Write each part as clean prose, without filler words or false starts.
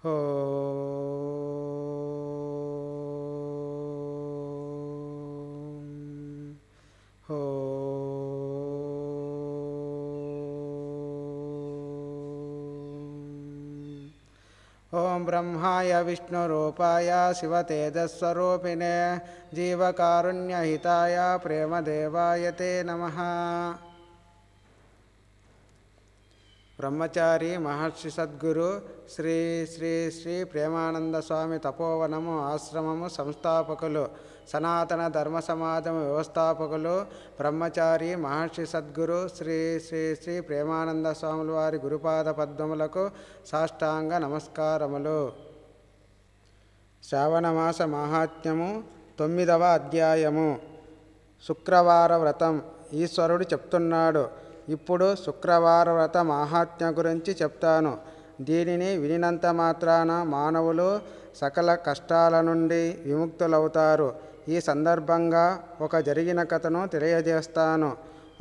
ఓం బ్రహ్మాయ విష్ణురూపాయ శివతేజస్వరూపిణే జీవకారుణ్యహితాయ ప్రేమదేవాయ తే నమః. బ్రహ్మచారి మహర్షి సద్గురు శ్రీ శ్రీ శ్రీ ప్రేమానంద స్వామి తపోవనము ఆశ్రమము సంస్థాపకులు, సనాతన ధర్మ సమాజం వ్యవస్థాపకులు, బ్రహ్మచారి మహర్షి సద్గురు శ్రీ శ్రీ శ్రీ ప్రేమానంద స్వాముల వారి గురుపాద పద్మములకు సాష్టాంగ నమస్కారములు. శ్రావణమాస మాహాత్మ్యము 9వ అధ్యాయము. శుక్రవార వ్రతం. ఈశ్వరుడు చెప్తున్నాడు, ఇప్పుడు శుక్రవార వ్రత మాహాత్మ్య గురించి చెప్తాను. దీనిని వినినంత మాత్రాన మానవులు సకల కష్టాల నుండి విముక్తులవుతారు. ఈ సందర్భంగా ఒక జరిగిన కథను తెలియజేస్తాను.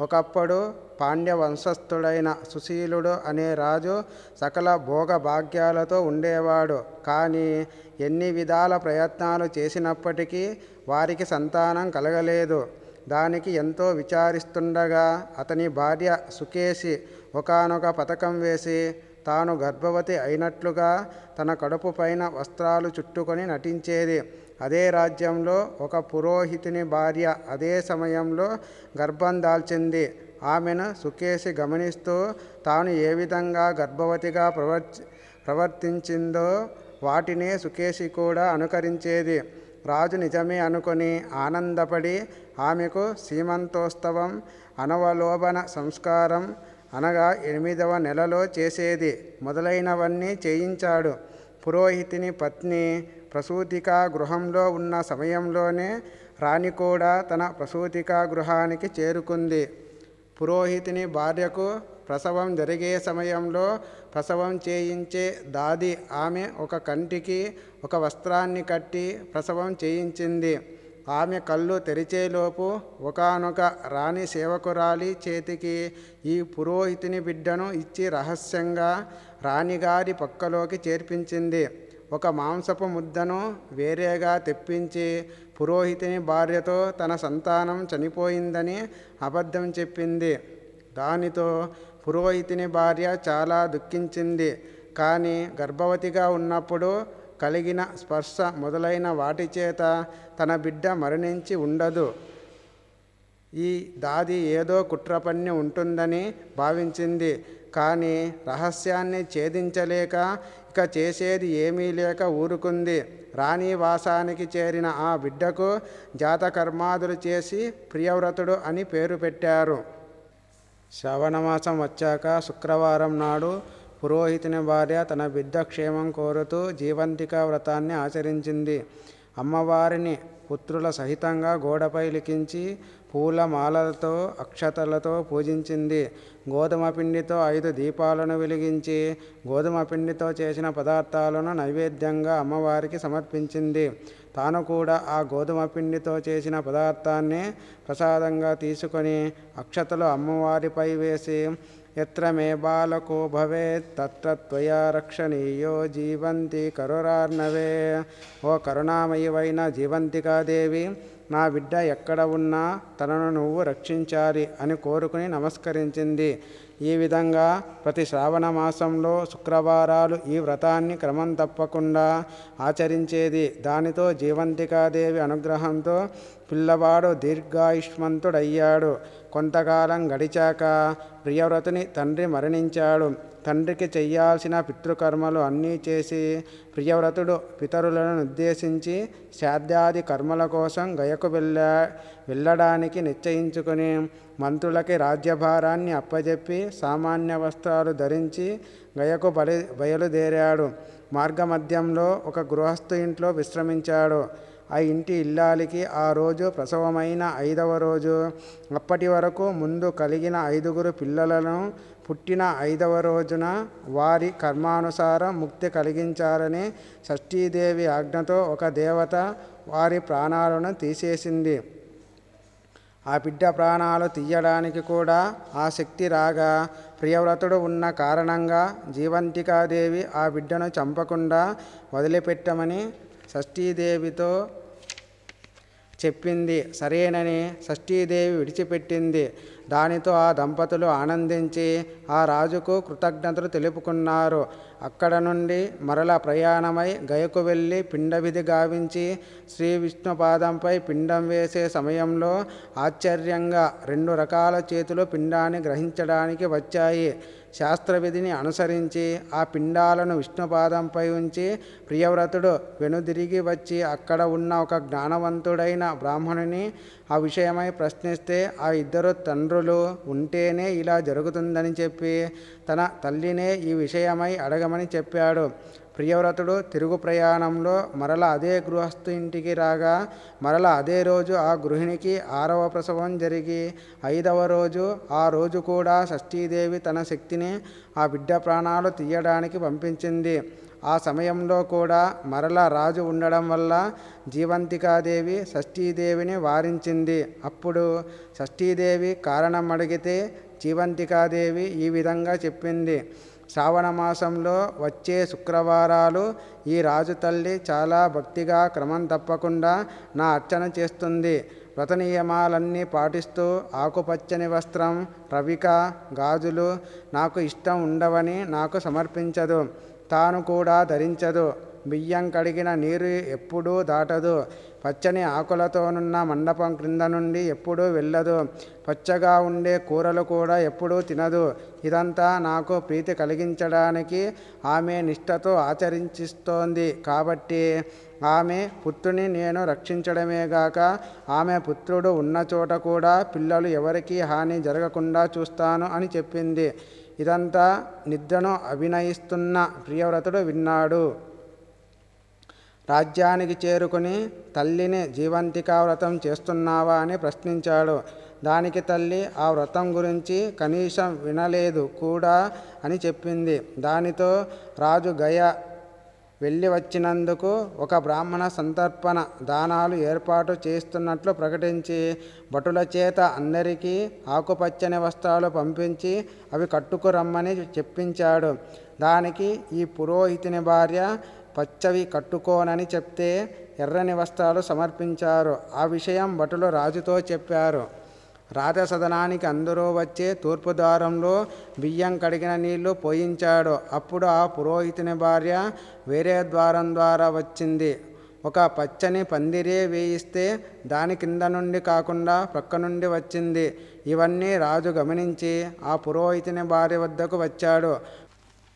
ఒకప్పుడు పాండ్య వంశస్థుడైన సుశీలుడు అనే రాజు సకల భోగ భాగ్యాలతో ఉండేవాడు. కానీ ఎన్ని విధాల ప్రయత్నాలు చేసినప్పటికీ వారికి సంతానం కలగలేదు. దానికి ఎంతో విచారిస్తుండగా అతని భార్య సుకేశి ఒకానొక పథకం వేసి తాను గర్భవతి అయినట్లుగా తన కడుపు పైన వస్త్రాలు చుట్టుకొని నటించేది. అదే రాజ్యంలో ఒక పురోహితుని భార్య అదే సమయంలో గర్భం దాల్చింది. ఆమెను సుకేశి గమనిస్తూ తాను ఏ విధంగా గర్భవతిగా ప్రవర్తించిందో వాటినే సుకేశి కూడా అనుకరించేది. రాజు నిజమే అనుకొని ఆనందపడి ఆమెకు సీమంతోత్సవం, అనవలోబన సంస్కారం అనగా 8వ నెలలో చేసేది మొదలైనవన్నీ చేయించాడు. పురోహితుని పత్ని ప్రసూతికా గృహంలో ఉన్న సమయంలోనే రాణి కూడా తన ప్రసూతికా గృహానికి చేరుకుంది. పురోహితుని భార్యకు ప్రసవం జరిగే సమయంలో ప్రసవం చేయించే దాది ఆమె ఒక కంటికి ఒక వస్త్రాన్ని కట్టి ప్రసవం చేయించింది. ఆమె కళ్ళు తెరిచేలోపు ఒకానొక రాణి సేవకురాలి చేతికి ఈ పురోహితుని బిడ్డను ఇచ్చి రహస్యంగా రాణిగారి పక్కలోకి చేర్పించింది. ఒక మాంసపు ముద్దను వేరేగా తెప్పించి పురోహితుని భార్యతో తన సంతానం చనిపోయిందని అబద్ధం చెప్పింది. దానితో పురోహితుని భార్య చాలా దుఃఖించింది. కానీ గర్భవతిగా ఉన్నప్పుడు కలిగిన స్పర్శ మొదలైన వాటి చేత తన బిడ్డ మరణించి ఉండదు. ఈ దాది ఏదో కుట్ర పన్ని ఉంటుందని భావించింది. కానీ రహస్యాన్ని ఛేదించలేక ఇక చేసేది ఏమీ లేక ఊరుకుంది. రాణివాసానికి చేరిన ఆ బిడ్డకు జాతకర్మాదులు చేసి ప్రియవ్రతుడు అని పేరు పెట్టారు. శ్రావణమాసం వచ్చాక శుక్రవారం నాడు పురోహితుని భార్య తన బిడ్డ క్షేమం కోరుతూ జీవంతికా వ్రతాన్ని ఆచరించింది. అమ్మవారిని పుత్రుల సహితంగా గోడపై లిఖించి పూల మాలలతో అక్షతలతో పూజించింది. గోధుమ పిండితో 5 దీపాలను వెలిగించి గోధుమ పిండితో చేసిన పదార్థాలను నైవేద్యంగా అమ్మవారికి సమర్పించింది. తాను కూడా ఆ గోధుమ పిండితో చేసిన పదార్థాన్ని ప్రసాదంగా తీసుకొని అక్షతలు అమ్మవారిపై వేసి ఎత్ర మే బాలకో భవేత్ తత్ర త్వయా రక్షణీయో జీవంతి కరురార్ణవే. ఓ కరుణామయివైన జీవంతికాదేవి, నా బిడ్డ ఎక్కడ ఉన్నా తనను నువ్వు రక్షించాలి అని కోరుకుని నమస్కరించింది. ఈ విధంగా ప్రతి శ్రావణ మాసంలో శుక్రవారాలు ఈ వ్రతాన్ని క్రమం తప్పకుండా ఆచరించేది. దానితో జీవంతికాదేవి అనుగ్రహంతో పిల్లవాడు దీర్ఘాయుష్మంతుడయ్యాడు. కొంతకాలం గడిచాక ప్రియవ్రతుని తండ్రి మరణించాడు. తండ్రికి చెయ్యాల్సిన పితృకర్మలు అన్నీ చేసి ప్రియవ్రతుడు పితరులను ఉద్దేశించి శ్రాద్ధాది కర్మల కోసం గయకు వెళ్ళడానికి నిశ్చయించుకొని మంత్రులకి రాజ్యభారాన్ని అప్పజెప్పి సామాన్య వస్త్రాలు ధరించి గయకు బయలుదేరాడు. మార్గమధ్యంలో ఒక గృహస్థు ఇంట్లో విశ్రమించాడు. ఆ ఇంటి ఇల్లాలికి ఆ రోజు ప్రసవమైన 5వ రోజు. అప్పటి వరకు ముందు కలిగిన 5గురు పిల్లలను పుట్టిన 5వ రోజున వారి కర్మానుసారం ముక్తి కలిగించాలని షష్ఠీదేవి ఆజ్ఞతో ఒక దేవత వారి ప్రాణాలను తీసేసింది. ఆ బిడ్డ ప్రాణాలు తీయడానికి కూడా ఆ శక్తి రాగా ప్రియవ్రతుడు ఉన్న కారణంగా జీవంతికాదేవి ఆ బిడ్డను చంపకుండా వదిలిపెట్టమని షష్ఠీదేవితో చెప్పింది. సరేనని షష్ఠీదేవి విడిచిపెట్టింది. దానితో ఆ దంపతులు ఆనందించి ఆ రాజుకు కృతజ్ఞతలు తెలుపుకున్నారు. అక్కడ నుండి మరల ప్రయాణమై గయకు వెళ్ళి పిండవిధి గావించి శ్రీ విష్ణుపాదంపై పిండం వేసే సమయంలో ఆశ్చర్యంగా 2 రకాల చేతులు పిండాన్ని గ్రహించడానికి వచ్చాయి. శాస్త్రవిధిని అనుసరించి ఆ పిండాలను విష్ణుపాదంపై ఉంచి ప్రియవ్రతుడు వెనుదిరిగి వచ్చి అక్కడ ఉన్న ఒక జ్ఞానవంతుడైన బ్రాహ్మణుని ఆ విషయమై ప్రశ్నిస్తే ఆ 2 తండ్రులు ఉంటేనే ఇలా జరుగుతుందని చెప్పి తన తల్లినే ఈ విషయమై అడగమని చెప్పాడు. ప్రియవ్రతుడు తిరుగు ప్రయాణంలో మరల అదే గృహస్థు ఇంటికి రాగా మరల అదే రోజు ఆ గృహిణికి 6వ ప్రసవం జరిగి 5వ రోజు ఆ రోజు కూడా షష్ఠీదేవి తన శక్తిని ఆ బిడ్డ ప్రాణాలు తీయడానికి పంపించింది. ఆ సమయంలో కూడా మరల రాజు ఉండడం వల్ల జీవంతికాదేవి షష్ఠీదేవిని వారించింది. అప్పుడు షష్ఠీదేవి కారణం అడిగితే జీవంతికాదేవి ఈ విధంగా చెప్పింది. శ్రావణ మాసంలో వచ్చే శుక్రవారాలు ఈ రాజు తల్లి చాలా భక్తిగా క్రమం తప్పకుండా నా అర్చన చేస్తుంది. వ్రత నియమాలన్నీ పాటిస్తూ ఆకుపచ్చని వస్త్రం, రవిక, గాజులు నాకు ఇష్టం ఉండవని నాకు సమర్పించదు. తాను కూడా ధరించదు. బియ్యం కడిగిన నీరు ఎప్పుడూ దాటదు. పచ్చని ఆకులతోనున్న మండపం క్రింద నుండి ఎప్పుడూ వెళ్ళదు. పచ్చగా ఉండే కూరలు కూడా ఎప్పుడూ తినదు. ఇదంతా నాకు ప్రీతి కలిగించడానికి ఆమె నిష్ఠతో ఆచరించిస్తోంది. కాబట్టి ఆమె పుత్రుని నేను రక్షించడమే గాక ఆమె పుత్రుడు ఉన్న చోట కూడా పిల్లలు ఎవరికీ హాని జరగకుండా చూస్తాను అని చెప్పింది. ఇదంతా నిద్రను అభినయిస్తున్న ప్రియవ్రతుడు విన్నాడు. రాజ్యానికి చేరుకుని తల్లిని జీవంతికా వ్రతం చేస్తున్నావా అని ప్రశ్నించాడు. దానికి తల్లి ఆ వ్రతం గురించి కనీసం వినలేదు కూడా అని చెప్పింది. దానితో రాజు గయ వెళ్ళి వచ్చినందుకు ఒక బ్రాహ్మణ సంతర్పణ దానాలు ఏర్పాటు చేస్తున్నట్లు ప్రకటించి భటుల చేత అందరికీ ఆకుపచ్చని వస్త్రాలు పంపించి అవి కట్టుకురమ్మని చెప్పించాడు. దానికి ఈ పురోహితుని భార్య పచ్చవి కట్టుకోనని చెప్తే ఎర్రని వస్త్రాలు సమర్పించారు. ఆ విషయం భటులు రాజుతో చెప్పారు. రాజసదనానికి అందరూ వచ్చే తూర్పు ద్వారంలో బియ్యం కడిగిన నీళ్లు పోయించాడు. అప్పుడు ఆ పురోహితుని భార్య వేరే ద్వారం ద్వారా వచ్చింది. ఒక పచ్చని పందిరే వేయిస్తే దాని కింద నుండి కాకుండా ప్రక్క నుండి వచ్చింది. ఇవన్నీ రాజు గమనించి ఆ పురోహితుని భార్య వద్దకు వచ్చాడు.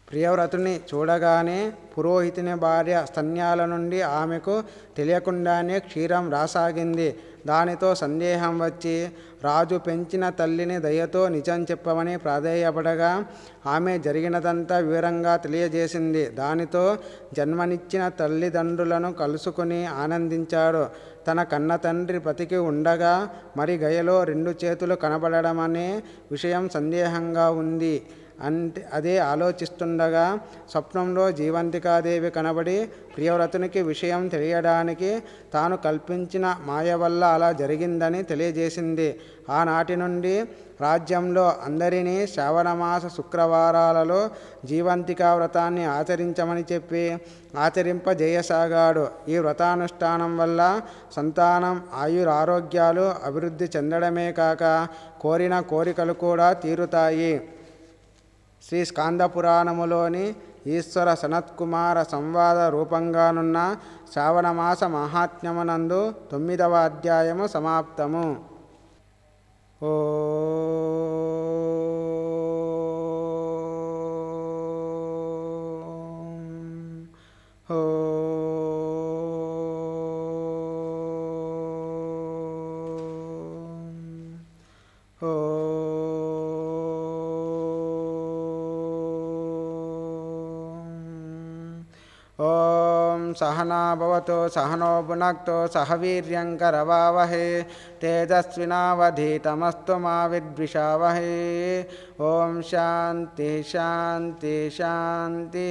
ప్రియవ్రతుని చూడగానే పురోహితుని భార్య స్తన్యాల నుండి ఆమెకు తెలియకుండానే క్షీరం రాసాగింది. దానితో సందేహం వచ్చి రాజు పెంచిన తల్లిని దయతో నిజం చెప్పమని ప్రాధేయపడగా ఆమె జరిగినదంతా వివరంగా తెలియజేసింది. దానితో జన్మనిచ్చిన తల్లిదండ్రులను కలుసుకుని ఆనందించాడు. తన కన్న తండ్రి బతికి ఉండగా మరి గయలో 2 చేతులు కనబడడం అనే విషయం సందేహంగా ఉంది. అదే ఆలోచిస్తుండగా స్వప్నంలో జీవంతికాదేవి కనబడి ప్రియవ్రతునికి విషయం తెలియడానికి తాను కల్పించిన మాయ వల్ల అలా జరిగిందని తెలియజేసింది. ఆనాటి నుండి రాజ్యంలో అందరినీ శ్రావణమాస శుక్రవారాలలో జీవంతికా వ్రతాన్ని ఆచరించమని చెప్పి ఆచరింపజేయసాగాడు. ఈ వ్రతానుష్ఠానం వల్ల సంతానం, ఆయురారోగ్యాలు అభివృద్ధి చెందడమే కాక కోరిన కోరికలు కూడా తీరుతాయి. శ్రీ స్కాంద పురాణములోని ఈశ్వర సనత్కుమార సంవాద రూపంగానున్న శ్రావణమాస మహాత్మ్యమునందు 9వ అధ్యాయము సమాప్తము. ఓం సహనా భవతు సహనో భునక్తు సహ వీర్యం కరవావహే తేజస్వినావధీతమస్తు మా విద్విషావహే. ఓం శాంతి శాంతి శాంతి.